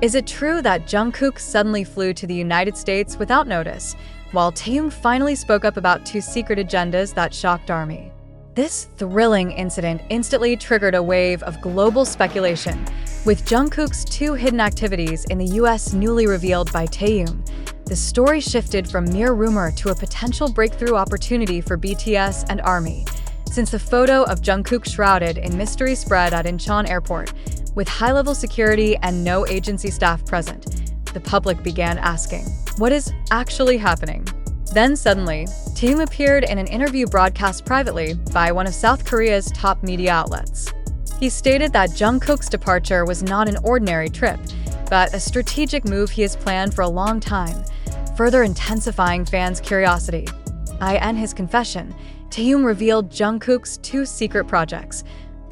Is it true that Jungkook suddenly flew to the United States without notice, while Taehyung finally spoke up about two secret agendas that shocked ARMY? This thrilling incident instantly triggered a wave of global speculation, with Jungkook's two hidden activities in the US newly revealed by Taehyung. The story shifted from mere rumor to a potential breakthrough opportunity for BTS and ARMY, since the photo of Jungkook shrouded in mystery spread at Incheon Airport, with high-level security and no agency staff present. The public began asking, what is actually happening? Then suddenly, Taehyung appeared in an interview broadcast privately by one of South Korea's top media outlets. He stated that Jungkook's departure was not an ordinary trip, but a strategic move he has planned for a long time, further intensifying fans' curiosity. In his confession, Taehyung revealed Jungkook's two secret projects: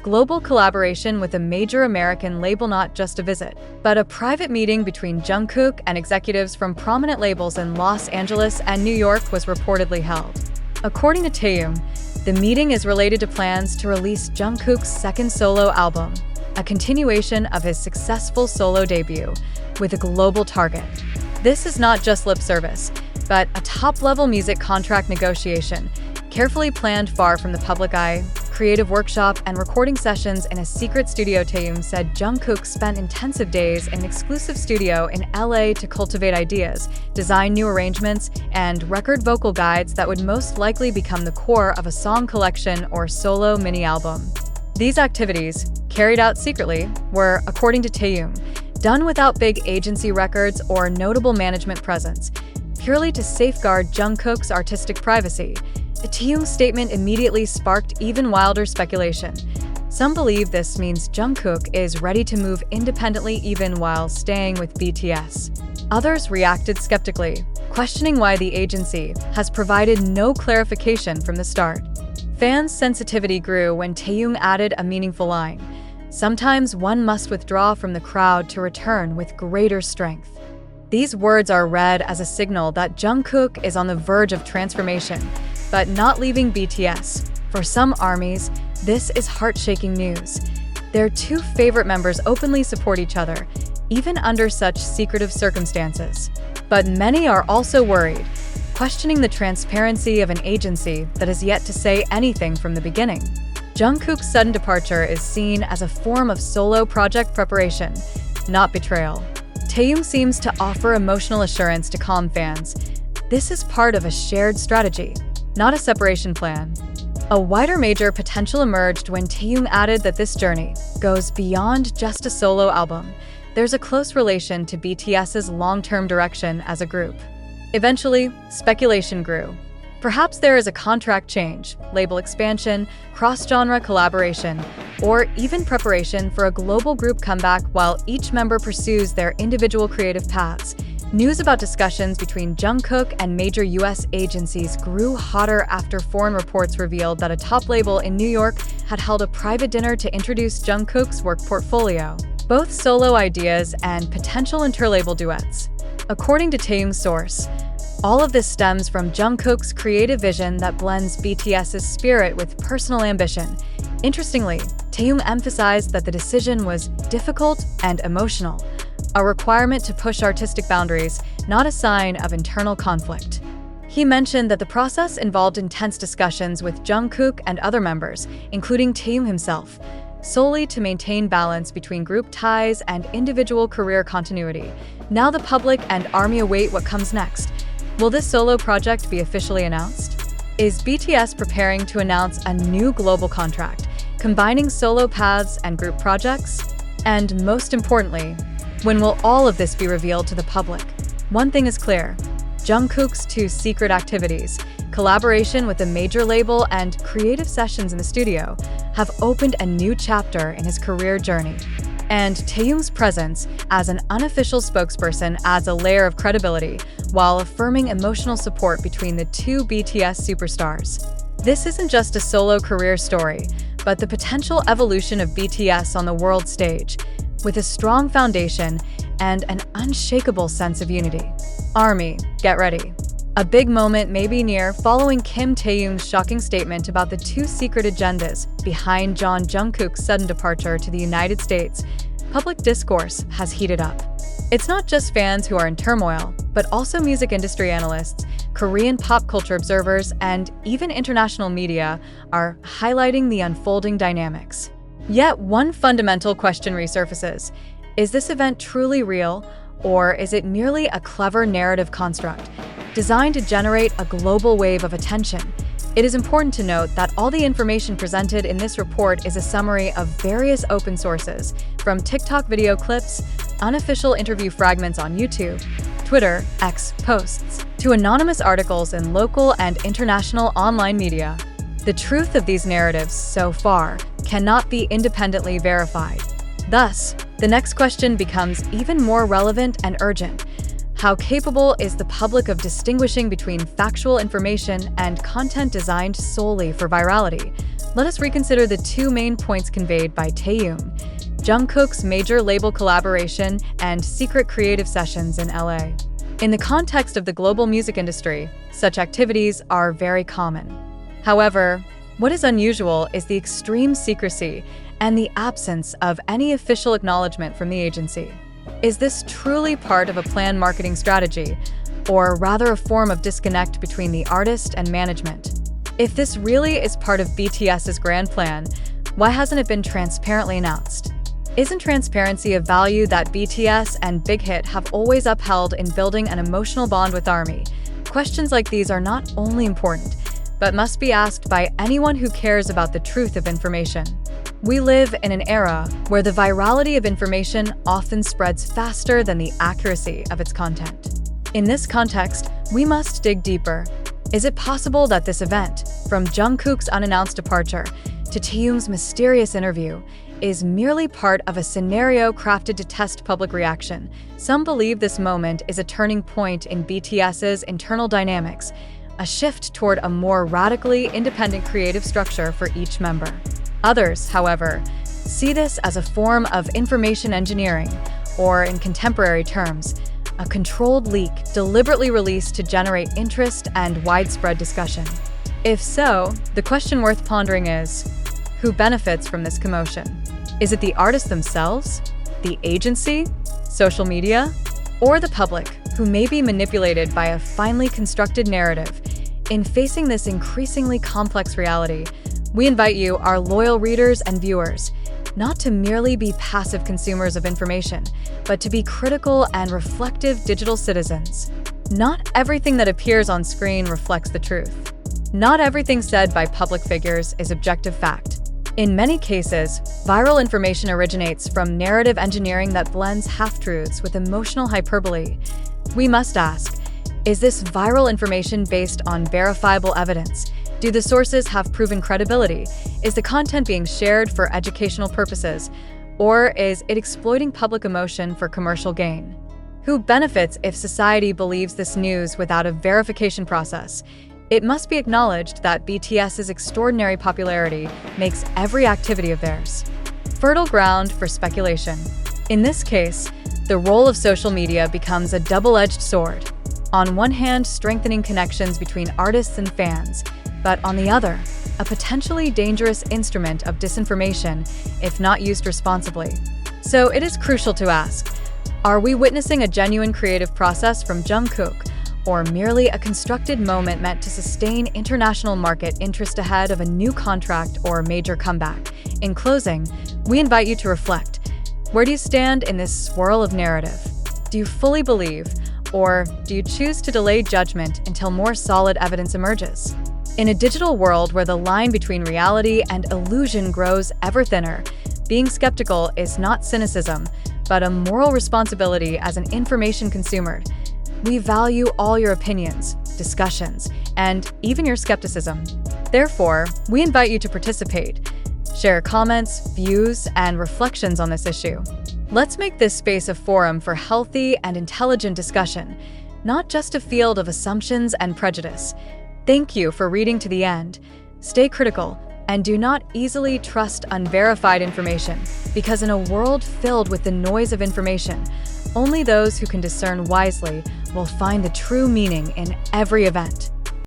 global collaboration with a major American label, not just a visit, but a private meeting between Jungkook and executives from prominent labels in Los Angeles and New York was reportedly held. According to Taehyung, the meeting is related to plans to release Jungkook's second solo album, a continuation of his successful solo debut, with a global target. This is not just lip service, but a top-level music contract negotiation, carefully planned far from the public eye. Creative workshop and recording sessions in a secret studio. Taehyung said Jungkook spent intensive days in an exclusive studio in LA to cultivate ideas, design new arrangements, and record vocal guides that would most likely become the core of a song collection or solo mini-album. These activities, carried out secretly, were, according to Taehyung, done without big agency records or notable management presence, purely to safeguard Jungkook's artistic privacy. The Taehyung statement immediately sparked even wilder speculation. Some believe this means Jungkook is ready to move independently even while staying with BTS. Others reacted skeptically, questioning why the agency has provided no clarification from the start. Fans' sensitivity grew when Taehyung added a meaningful line: "Sometimes one must withdraw from the crowd to return with greater strength." These words are read as a signal that Jungkook is on the verge of transformation, but not leaving BTS. For some ARMYs, this is heart-shaking news. Their two favorite members openly support each other, even under such secretive circumstances. But many are also worried, questioning the transparency of an agency that has yet to say anything from the beginning. Jungkook's sudden departure is seen as a form of solo project preparation, not betrayal. Taehyung seems to offer emotional assurance to calm fans. This is part of a shared strategy, not a separation plan. A wider major potential emerged when Taehyung added that this journey goes beyond just a solo album. There's a close relation to BTS's long-term direction as a group. Eventually, speculation grew. Perhaps there is a contract change, label expansion, cross-genre collaboration, or even preparation for a global group comeback while each member pursues their individual creative paths. News about discussions between Jungkook and major US agencies grew hotter after foreign reports revealed that a top label in New York had held a private dinner to introduce Jungkook's work portfolio, both solo ideas and potential interlabel duets. According to Taehyung's source, all of this stems from Jungkook's creative vision that blends BTS's spirit with personal ambition. Interestingly, Taehyung emphasized that the decision was difficult and emotional, a requirement to push artistic boundaries, not a sign of internal conflict. He mentioned that the process involved intense discussions with Jungkook and other members, including Taehyung himself, solely to maintain balance between group ties and individual career continuity. Now the public and ARMY await what comes next. Will this solo project be officially announced? Is BTS preparing to announce a new global contract, combining solo paths and group projects? And most importantly, when will all of this be revealed to the public? One thing is clear: Jungkook's two secret activities, collaboration with a major label and creative sessions in the studio, have opened a new chapter in his career journey. And Taehyung's presence as an unofficial spokesperson adds a layer of credibility while affirming emotional support between the two BTS superstars. This isn't just a solo career story, but the potential evolution of BTS on the world stage, with a strong foundation and an unshakable sense of unity. ARMY, get ready. A big moment may be near following Kim Taehyung's shocking statement about the two secret agendas behind Jungkook's sudden departure to the United States. Public discourse has heated up. It's not just fans who are in turmoil, but also music industry analysts, Korean pop culture observers, and even international media are highlighting the unfolding dynamics. Yet one fundamental question resurfaces: is this event truly real, or is it merely a clever narrative construct designed to generate a global wave of attention? It is important to note that all the information presented in this report is a summary of various open sources, from TikTok video clips, unofficial interview fragments on YouTube, Twitter, X posts, to anonymous articles in local and international online media. The truth of these narratives so far cannot be independently verified. Thus, the next question becomes even more relevant and urgent. How capable is the public of distinguishing between factual information and content designed solely for virality? Let us reconsider the two main points conveyed by Taehyung: Jungkook's major label collaboration and secret creative sessions in LA. In the context of the global music industry, such activities are very common. However, what is unusual is the extreme secrecy and the absence of any official acknowledgement from the agency. Is this truly part of a planned marketing strategy, or rather a form of disconnect between the artist and management? If this really is part of BTS's grand plan, why hasn't it been transparently announced? Isn't transparency a value that BTS and Big Hit have always upheld in building an emotional bond with ARMY? Questions like these are not only important, but must be asked by anyone who cares about the truth of information. We live in an era where the virality of information often spreads faster than the accuracy of its content. In this context, we must dig deeper. Is it possible that this event, from Jungkook's unannounced departure to Taehyung's mysterious interview, is merely part of a scenario crafted to test public reaction? Some believe this moment is a turning point in BTS's internal dynamics, a shift toward a more radically independent creative structure for each member. Others, however, see this as a form of information engineering, or in contemporary terms, a controlled leak deliberately released to generate interest and widespread discussion. If so, the question worth pondering is, who benefits from this commotion? Is it the artists themselves, the agency, social media, or the public, who may be manipulated by a finely constructed narrative? In facing this increasingly complex reality, we invite you, our loyal readers and viewers, not to merely be passive consumers of information, but to be critical and reflective digital citizens. Not everything that appears on screen reflects the truth. Not everything said by public figures is objective fact. In many cases, viral information originates from narrative engineering that blends half-truths with emotional hyperbole. We must ask, is this viral information based on verifiable evidence? Do the sources have proven credibility? Is the content being shared for educational purposes? Or is it exploiting public emotion for commercial gain? Who benefits if society believes this news without a verification process? It must be acknowledged that BTS's extraordinary popularity makes every activity of theirs fertile ground for speculation. In this case, the role of social media becomes a double-edged sword. On one hand, strengthening connections between artists and fans, but on the other, a potentially dangerous instrument of disinformation if not used responsibly. So it is crucial to ask, are we witnessing a genuine creative process from Jungkook, or merely a constructed moment meant to sustain international market interest ahead of a new contract or major comeback? In closing, we invite you to reflect. Where do you stand in this swirl of narrative? Do you fully believe, or do you choose to delay judgment until more solid evidence emerges? In a digital world where the line between reality and illusion grows ever thinner, being skeptical is not cynicism, but a moral responsibility as an information consumer. We value all your opinions, discussions, and even your skepticism. Therefore, we invite you to participate. Share comments, views, and reflections on this issue. Let's make this space a forum for healthy and intelligent discussion, not just a field of assumptions and prejudice. Thank you for reading to the end. Stay critical and do not easily trust unverified information, because in a world filled with the noise of information, only those who can discern wisely will find the true meaning in every event.